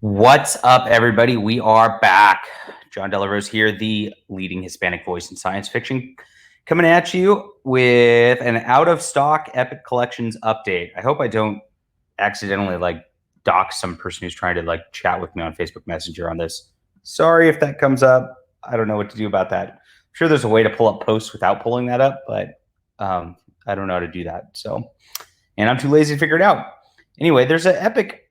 What's up, everybody? We are back. John Delarose here, the leading Hispanic voice in science fiction, coming at you with an out-of-stock Epic Collections update. I hope I don't accidentally dox some person who's trying to chat with me on Facebook Messenger on this. Sorry if that comes up. I don't know what to do about that. I'm sure there's a way to pull up posts without pulling that up, but I don't know how to do that. And I'm too lazy to figure it out. Anyway, there's an Epic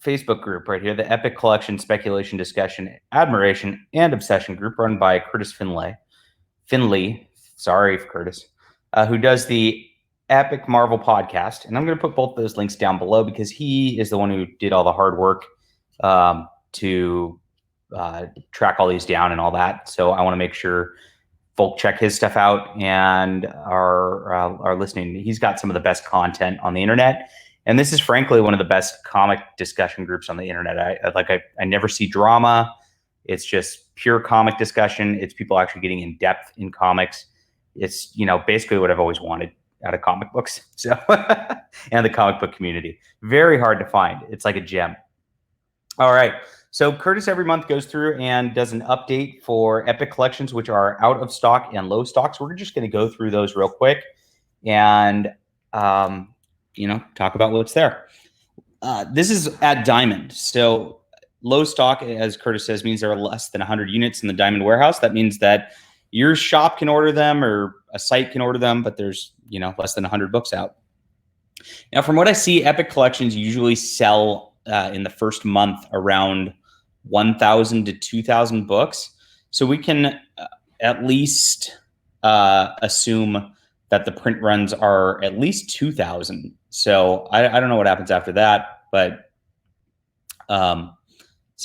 Facebook group right here, the Epic Collection Speculation, Discussion, Admiration, and Obsession group run by Curtis Finley, sorry, Curtis, who does the Epic Marvel podcast. And I'm going to put both those links down below because he is the one who did all the hard work to track all these down and all that. So I want to make sure folk check his stuff out and are listening. He's got some of the best content on the internet. And this is frankly one of the best comic discussion groups on the internet. I never see drama. It's just pure comic discussion. It's people actually getting in depth in comics. It's, basically what I've always wanted out of comic books. So, and the comic book community. Very hard to find. It's like a gem. All right. So Curtis every month goes through and does an update for Epic Collections, which are out of stock and low stocks. We're just going to go through those real quick and, talk about what's there. This is at Diamond. So low stock, as Curtis says, means there are less than 100 units in the Diamond warehouse. That means that your shop can order them or a site can order them, but there's, less than 100 books out. Now, from what I see, Epic Collections usually sell in the first month around 1,000 to 2,000 books. So we can at least assume that the print runs are at least 2,000. So I don't know what happens after that, but some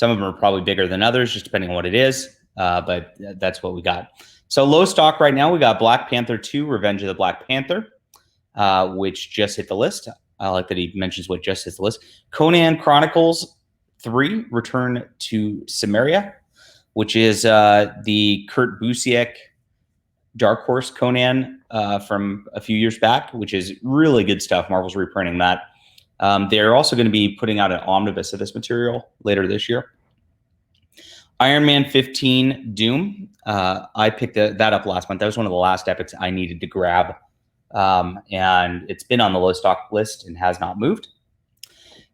of them are probably bigger than others, just depending on what it is. But that's what we got. So low stock right now, we got Black Panther 2, Revenge of the Black Panther, which just hit the list. I like that he mentions what just hit the list. Conan Chronicles 3, Return to Cimmeria, which is the Kurt Busiek Dark Horse Conan from a few years back, which is really good stuff. Marvel's reprinting that. They're also going to be putting out an omnibus of this material later this year. Iron Man 15 Doom. I picked that up last month. That was one of the last epics I needed to grab. And it's been on the low stock list and has not moved.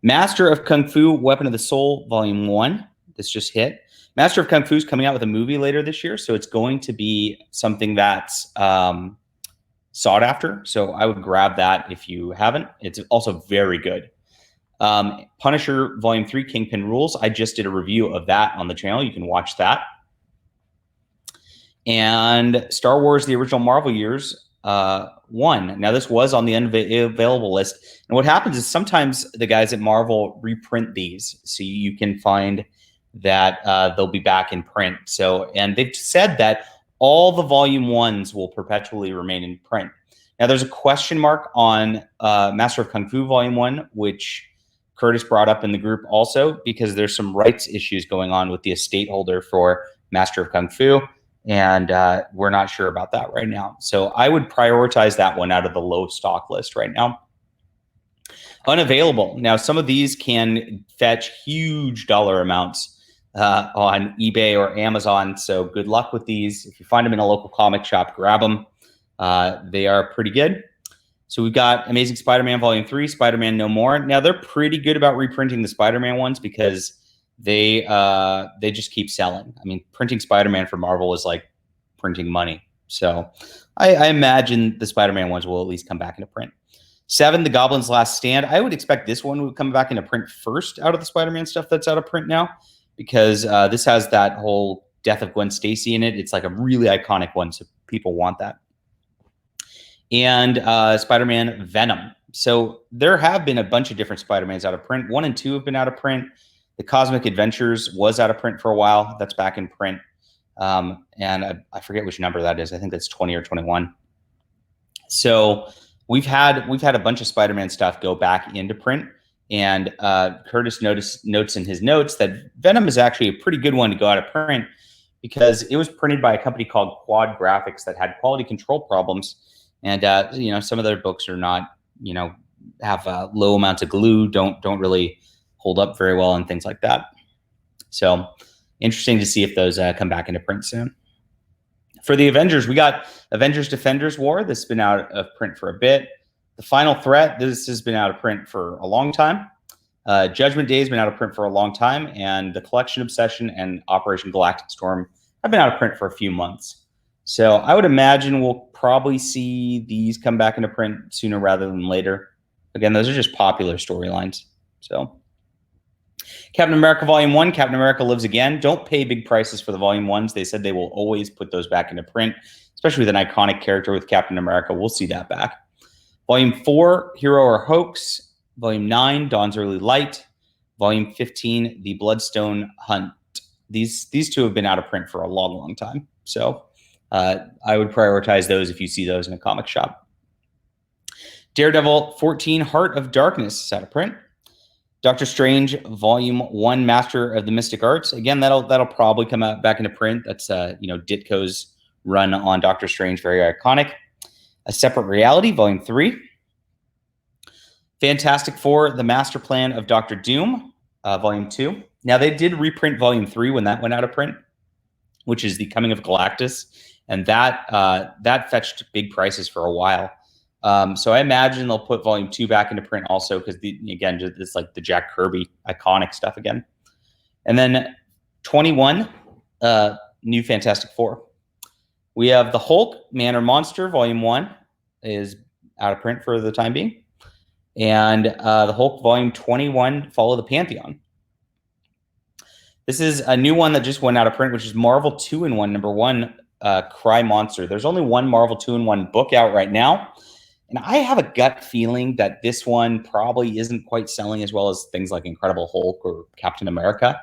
Master of Kung Fu, Weapon of the Soul, Volume 1. This just hit. Master of Kung Fu is coming out with a movie later this year, so it's going to be something that's sought after. So I would grab that if you haven't. It's also very good. Punisher Volume 3, Kingpin Rules. I just did a review of that on the channel. You can watch that. And Star Wars, the original Marvel years, 1. Now, this was on the unavailable list. And what happens is sometimes the guys at Marvel reprint these. So you can find that they'll be back in print. So, and they've said that all the volume 1s will perpetually remain in print. Now, there's a question mark on Master of Kung Fu Volume 1, which Curtis brought up in the group also, because there's some rights issues going on with the estate holder for Master of Kung Fu. And we're not sure about that right now. So I would prioritize that one out of the low stock list right now. Unavailable. Now, some of these can fetch huge dollar amounts on eBay or Amazon. So good luck with these. If you find them in a local comic shop, grab them. They are pretty good. So we've got Amazing Spider-Man Volume 3, Spider-Man No More. Now, they're pretty good about reprinting the Spider-Man ones because they just keep selling. I mean, printing Spider-Man for Marvel is like printing money. So I imagine the Spider-Man ones will at least come back into print. 7, The Goblin's Last Stand. I would expect this one would come back into print first out of the Spider-Man stuff that's out of print now, because this has that whole death of Gwen Stacy in it. It's like a really iconic one, so people want that. And Spider-Man Venom. So there have been a bunch of different Spider-Mans out of print. 1 and 2 have been out of print. The Cosmic Adventures was out of print for a while. That's back in print. And I forget which number that is. I think that's 20 or 21. So we've had a bunch of Spider-Man stuff go back into print. And Curtis notes in his notes that Venom is actually a pretty good one to go out of print because it was printed by a company called Quad Graphics that had quality control problems. And some of their books are not, have low amounts of glue, don't really hold up very well and things like that. So interesting to see if those come back into print soon. For the Avengers, we got Avengers Defenders War. This has been out of print for a bit. The Final Threat, this has been out of print for a long time. Judgment Day has been out of print for a long time. And the Collection Obsession and Operation Galactic Storm have been out of print for a few months. So I would imagine we'll probably see these come back into print sooner rather than later. Again, those are just popular storylines. So Captain America Volume 1, Captain America Lives Again. Don't pay big prices for the Volume 1s. They said they will always put those back into print, especially with an iconic character with Captain America. We'll see that back. Volume 4, Hero or Hoax. Volume 9, Dawn's Early Light. Volume 15, The Bloodstone Hunt. These two have been out of print for a long, long time. So I would prioritize those if you see those in a comic shop. Daredevil 14, Heart of Darkness is out of print. Doctor Strange Volume 1, Master of the Mystic Arts. Again, that'll probably come out back into print. That's Ditko's run on Doctor Strange, very iconic. A Separate Reality, Volume 3. Fantastic Four, The Master Plan of Doctor Doom, Volume 2. Now, they did reprint Volume 3 when that went out of print, which is The Coming of Galactus, and that fetched big prices for a while. So I imagine they'll put Volume 2 back into print also because, again, it's like the Jack Kirby iconic stuff again. And then 21, New Fantastic Four. We have The Hulk, Man or Monster, Volume 1 is out of print for the time being. And The Hulk, Volume 21, Follow the Pantheon. This is a new one that just went out of print, which is Marvel 2-in-1, number 1, Cry Monster. There's only one Marvel 2-in-1 book out right now. And I have a gut feeling that this one probably isn't quite selling as well as things like Incredible Hulk or Captain America.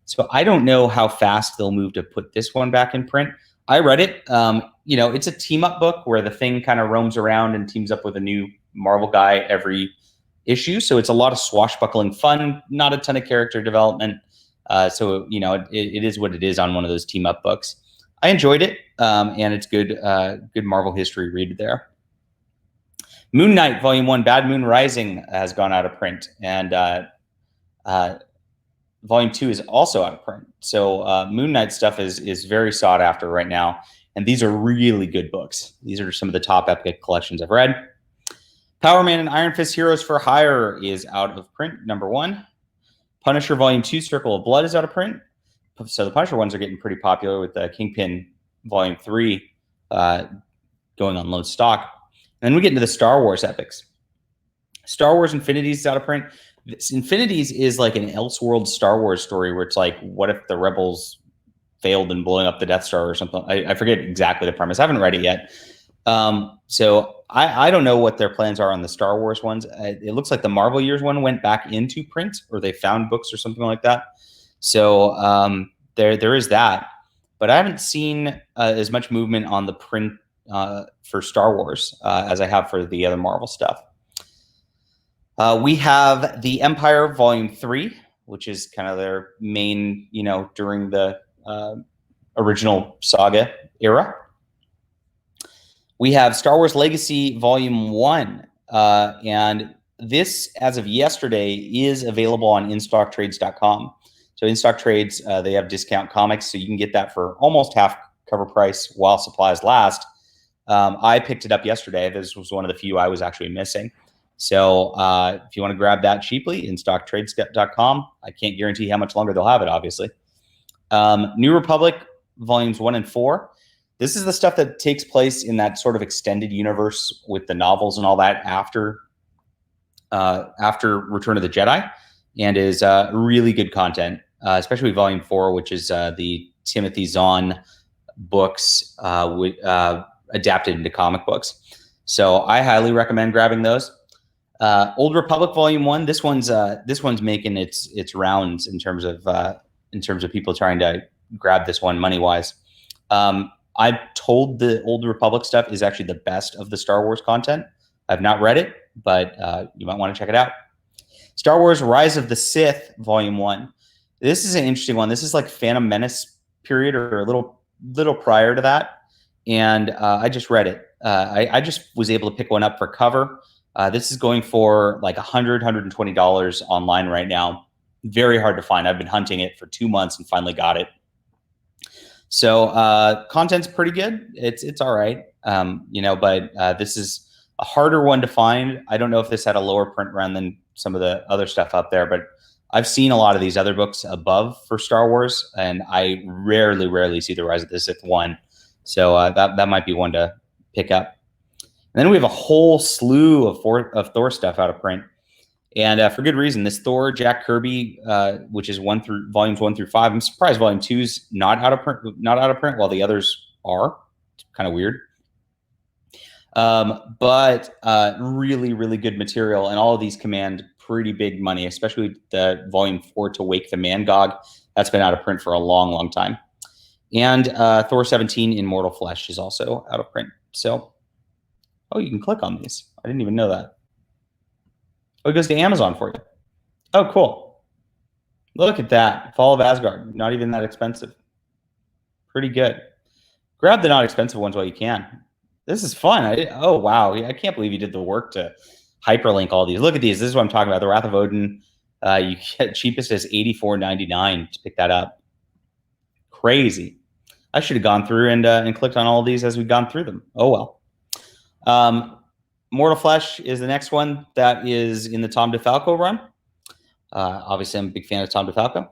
So I don't know how fast they'll move to put this one back in print. I read it. It's a team-up book where the Thing kind of roams around and teams up with a new Marvel guy every issue. So it's a lot of swashbuckling fun, not a ton of character development. So it is what it is on one of those team-up books. I enjoyed it, and it's good Marvel history read there. Moon Knight Volume 1, Bad Moon Rising has gone out of print, and Volume 2 is also out of print. So Moon Knight stuff is very sought after right now, and these are really good books. These are some of the top epic collections I've read. Power Man and Iron Fist Heroes for Hire is out of print, number 1. Punisher Volume 2, Circle of Blood is out of print. So the Punisher ones are getting pretty popular with Kingpin Volume 3 going on low stock. And then we get into the Star Wars epics. Star Wars Infinities is out of print. Infinities is like an Elseworld Star Wars story where it's like, what if the rebels failed in blowing up the Death Star or something? I forget exactly the premise. I haven't read it yet. So I don't know what their plans are on the Star Wars ones. It looks like the Marvel Years one went back into print, or they found books or something like that. So there is that. But I haven't seen as much movement on the print for Star Wars as I have for the other Marvel stuff. We have The Empire Volume 3, which is kind of their main, during the original saga era. We have Star Wars Legacy Volume 1, and this, as of yesterday, is available on InStockTrades.com. So InStock Trades, they have discount comics, so you can get that for almost half cover price while supplies last. I picked it up yesterday. This was one of the few I was actually missing. So if you want to grab that cheaply, InStockTrades.com. I can't guarantee how much longer they'll have it, obviously. New Republic Volumes 1 and 4. This is the stuff that takes place in that sort of extended universe with the novels and all that after Return of the Jedi, and is really good content, especially Volume 4, which is the Timothy Zahn books adapted into comic books. So I highly recommend grabbing those. Old Republic Volume 1. This one's making its rounds in terms of people trying to grab this one money wise. I'm told the Old Republic stuff is actually the best of the Star Wars content. I've not read it, but you might want to check it out. Star Wars Rise of the Sith Volume 1. This is an interesting one. This is like Phantom Menace period, or a little prior to that. And I just read it. I just was able to pick one up for cover. This is going for like $100, $120 online right now. Very hard to find. I've been hunting it for 2 months and finally got it. So content's pretty good. It's all right, but this is a harder one to find. I don't know if this had a lower print run than some of the other stuff up there, but I've seen a lot of these other books above for Star Wars, and I rarely see the Rise of the Sith one. So that might be one to pick up. And then we have a whole slew of Thor stuff out of print. And for good reason. This Thor, Jack Kirby, which is volumes 1 through 5. I'm surprised volume 2's not out of print, while the others are. It's kind of weird. But really good material, and all of these command pretty big money, especially the volume 4 to Wake the Mangog. That's been out of print for a long time. And Thor 17 Immortal Flesh is also out of print. So, oh, you can click on these. I didn't even know that. Oh, it goes to Amazon for you. Oh, cool. Look at that. Fall of Asgard. Not even that expensive. Pretty good. Grab the not expensive ones while you can. This is fun. Oh, wow. I can't believe you did the work to hyperlink all these. Look at these. This is what I'm talking about. The Wrath of Odin. You get cheapest as $84.99 to pick that up. Crazy. I should have gone through and clicked on all of these as we've gone through them. Oh, well. Mortal Flesh is the next one that is in the Tom DeFalco run. Obviously, I'm a big fan of Tom DeFalco.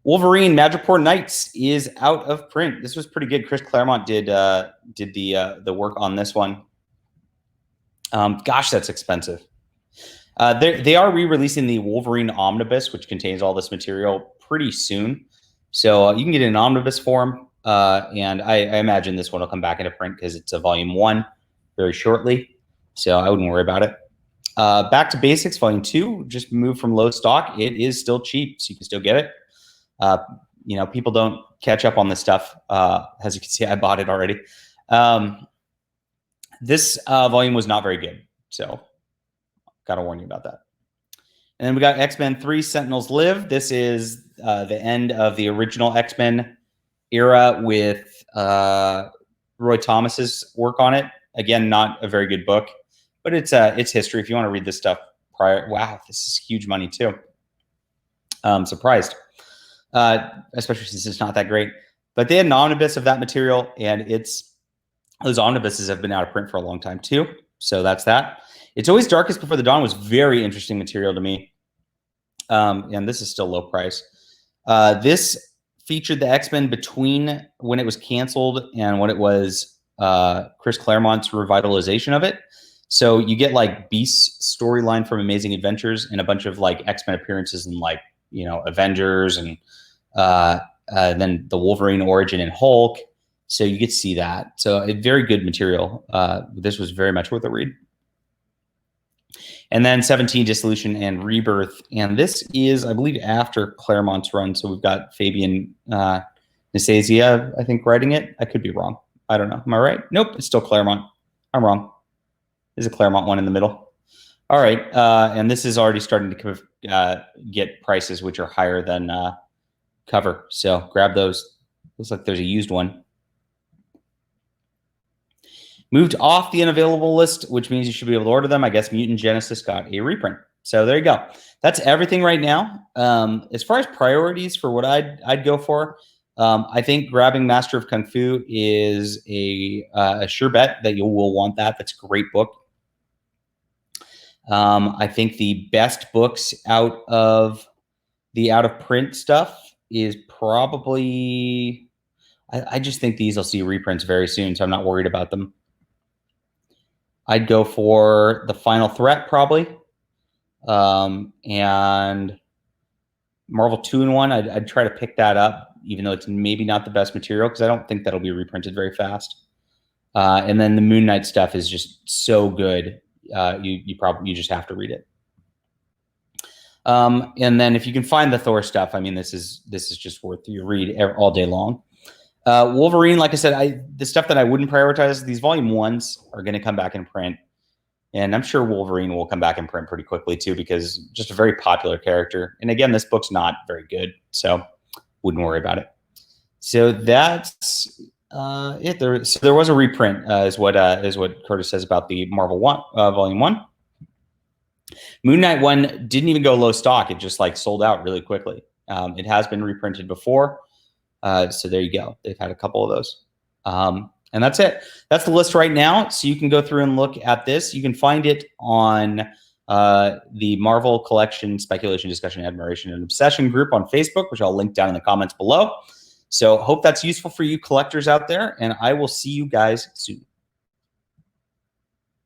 Wolverine Madripoor Knights is out of print. This was pretty good. Chris Claremont did the work on this one. Gosh, that's expensive. They are re-releasing the Wolverine Omnibus, which contains all this material, pretty soon. So you can get it in omnibus form, and I imagine this one will come back into print because it's a volume 1 very shortly. So I wouldn't worry about it. Back to Basics, Volume 2, just moved from low stock. It is still cheap, so you can still get it. People don't catch up on this stuff. As you can see, I bought it already. This volume was not very good, so got to warn you about that. And then we got X-Men 3 Sentinels Live. This is the end of the original X-Men era with Roy Thomas's work on it. Again, not a very good book, but it's history. If you want to read this stuff prior, wow, this is huge money too. I'm surprised, especially since it's not that great. But they had an omnibus of that material, and those omnibuses have been out of print for a long time too. So that's that. It's Always Darkest Before the Dawn was very interesting material to me, and this is still low price. This featured the X-Men between when it was canceled and when it was Chris Claremont's revitalization of it. So you get like Beast's storyline from Amazing Adventures and a bunch of like X-Men appearances in like, Avengers and then the Wolverine origin and Hulk. So you get to see that. So a very good material. This was very much worth a read. And then 17 Dissolution and Rebirth. And this is, I believe, after Claremont's run. So we've got Fabian Nicieza, I think, writing it. I could be wrong. I don't know. Am I right? Nope, it's still Claremont. I'm wrong. There's a Claremont one in the middle. All right. And this is already starting to get prices which are higher than cover. So grab those. Looks like there's a used one. Moved off the unavailable list, which means you should be able to order them. I guess Mutant Genesis got a reprint. So there you go. That's everything right now. As far as priorities for what I'd go for, I think grabbing Master of Kung Fu is a sure bet that you will want that. That's a great book. I think the best books out of the out-of-print stuff is probably... I just think these will see reprints very soon, so I'm not worried about them. I'd go for The Final Threat, probably. And Marvel 2-in-1, I'd try to pick that up, even though it's maybe not the best material, because I don't think that'll be reprinted very fast. And then the Moon Knight stuff is just so good. You just have to read it. And then if you can find the Thor stuff, I mean, this is just worth your read all day long. Wolverine, like I said, the stuff that I wouldn't prioritize, these volume 1s are going to come back in print. And I'm sure Wolverine will come back in print pretty quickly too, because just a very popular character. And again, this book's not very good, so wouldn't worry about it. So that's it. There was a reprint, is what Curtis says about the Marvel volume 1. Moon Knight one didn't even go low stock. It just like sold out really quickly. It has been reprinted before. So there you go. They've had a couple of those. And that's it. That's the list right now. So you can go through and look at this. You can find it on the Marvel Collection Speculation, Discussion, Admiration, and Obsession group on Facebook, which I'll link down in the comments below. So hope that's useful for you collectors out there, and I will see you guys soon.